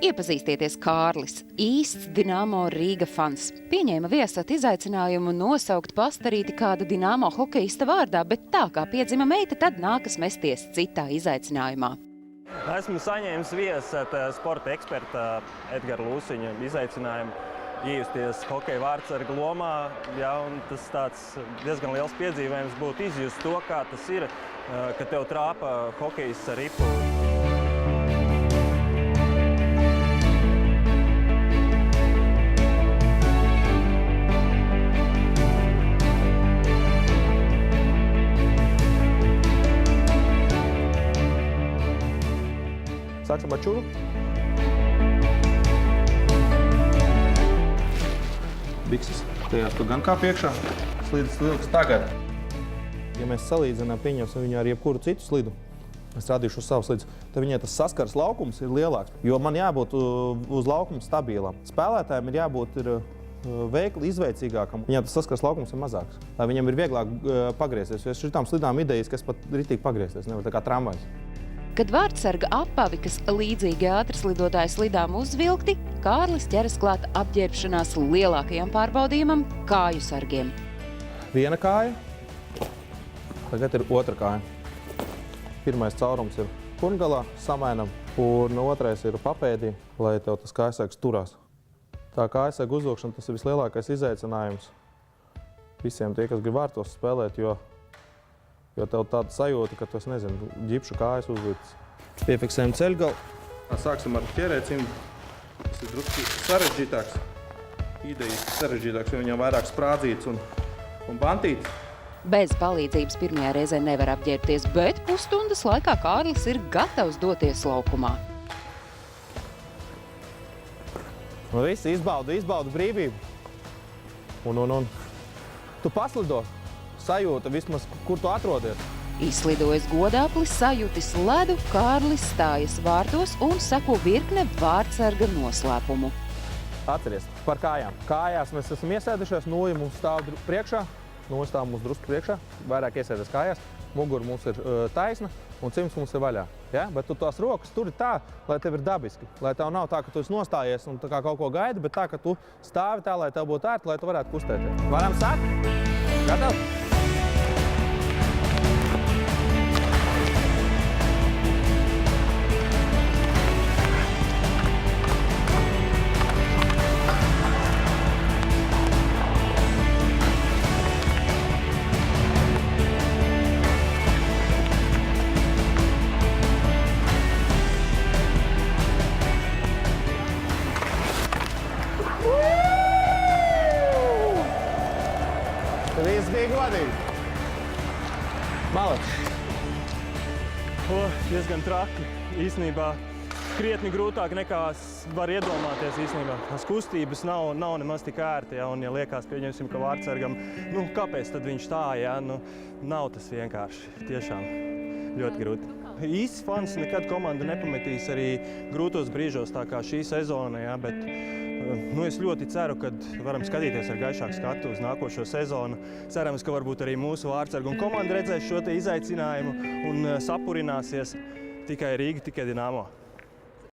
Iepazīstieties Kārlis, īsts Dinamo Rīga fans. Pieņēma viesat izaicinājumu nosaukt pastarīti kādu Dinamo hokeista vārdā, bet tā kā piedzima meita, tad nākas mesties citā izaicinājumā. Esmu saņēmis viesat sporta eksperta Edgara Lūsiņa izaicinājumu iejusties hokeja vārtsarga lomā. Un tas tāds diezgan liels piedzīvojums būtu izjust to, kā tas ir, ka tev trāpa hokejists ar ripu. Sāksim ar čuru. Bikses. Tajās tu gan kā priekšā. Slīdes vilks tagad. Ja mēs salīdzinām, pieņemsim viņu ar jebkuru citu slidu, es rādīšu uz savu slidus, tad viņai tas saskars laukums ir lielāks, jo man jābūt uz laukuma stabilam. Spēlētājiem ir jābūt veikli izveicīgākam. Viņam tas saskars laukums ir mazāks, lai viņam ir vieglāk pagriezties. Jo es šitām slidām idejas, kas pat ritīgi pagriezties, nevar tā kā tramvajs. Kad vārtsarga apavi, kas līdzīgi ātrslidotāju slidām uzvilkti, Kārlis ķeras klāt apģērbšanās lielākajam pārbaudījumam – kāju sargiem. Viena kāja, tagad ir otra kāja. Pirmais caurums ir purngalā, samainam, un otrais ir papēdī, lai tev tas kājasargs turās. Tā kājasarga uzvilkšana tas ir vislielākais izaicinājums visiem tie, kas grib vārtos spēlēt, jo tev tāda sajūta, ka tu, nezinu, ģipšu kājas uzlicis. Piefiksējam ceļgalu. Sāksim ar ķerēcim. Tas ir drusku sarežģītāks. Idejas sarežģītāks, jo viņam vairāk sprādzīts un bantīts. Bez palīdzības pirmajā reizē nevar apģērbties, bet pusstundas laikā Kārlis ir gatavs doties laukumā. Nu viss, izbaudu brīvību. Un tu paslido. Sajūta vismaz, kur tu atrodies. Izslidojis godāplis, sajūtis ledu, Kārlis stājas vārtos un sako virkne vārtsarga noslēpumu. Atceries par kājām. Kājās mēs esam iesēdušies, noja mums stāv priekšā, noja stāv mums drusku priekšā, vairāk iesēdas kājās, mugura mums ir taisna un cimds mums ir vaļā. Ja? Bet tu tās rokas turi tā, lai tev ir dabiski, lai tev nav tā, ka tu esi nostājies un tā kā kaut ko gaidi, bet tā, ka tu stāvi tā, lai tev būtu ērti, lai tu varētu kustēties. Varam sākt? Gatavi? Viss bija godīgi. Malači. Diezgan traki. Īstenībā krietni grūtāk nekā var iedomāties īstenībā. Tās kustības nav nemaz tik ērti, ja, un ja liekas, pieņemsim, ka vārtsargam, kāpēc tad viņš tā, ja, nav tas vienkārši. Tiešām ļoti grūti. Īsts fans nekad komanda nepametīs arī grūtos brīžos, tā kā šī sezona, ja, bet es ļoti ceru, ka varam skatīties ar gaišāku skatu uz nākošo sezonu. Cerams, ka varbūt arī mūsu vārtsargu un komanda redzēs šo te izaicinājumu un sapurināsies tikai Rīga, tikai Dinamo.